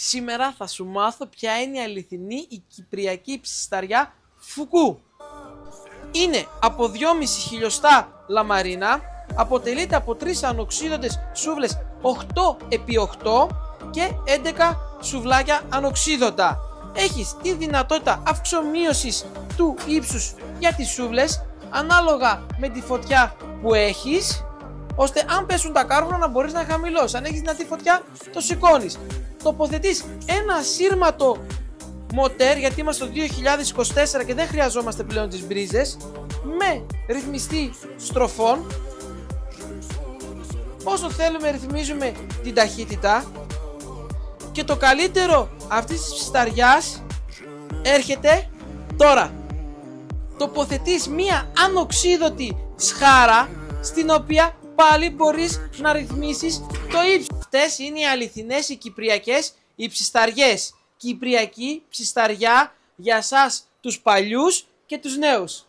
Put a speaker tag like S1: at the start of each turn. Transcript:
S1: Σήμερα θα σου μάθω ποια είναι η αληθινή η κυπριακή ψισταριά Φουκού. Είναι από 2,5 χιλιοστά λαμαρίνα, αποτελείται από 3 ανοξίδωτες σούβλες 8x8 και 11 σουβλάκια ανοξίδωτα. Έχεις τη δυνατότητα αυξομοίωσης του ύψους για τις σούβλες ανάλογα με τη φωτιά που έχεις, ώστε αν πέσουν τα κάρβουνα να μπορείς να χαμηλώσεις. Αν έχεις δυνατή φωτιά το σηκώνεις. Τοποθετείς ένα ασύρματο μοτέρ, γιατί είμαστε το 2024 και δεν χρειαζόμαστε πλέον τις μπρίζες, με ρυθμιστή στροφών. Όσο θέλουμε ρυθμίζουμε την ταχύτητα. Και το καλύτερο αυτής της ψισταριάς έρχεται τώρα. Τοποθετείς μία ανοξίδωτη σχάρα, στην οποία πάλι μπορείς να ρυθμίσεις το ύψος. Αυτές είναι οι αληθινές, οι κυπριακές, οι ψισταριές. Κυπριακή ψισταριά για σας τους παλιούς και τους νέους.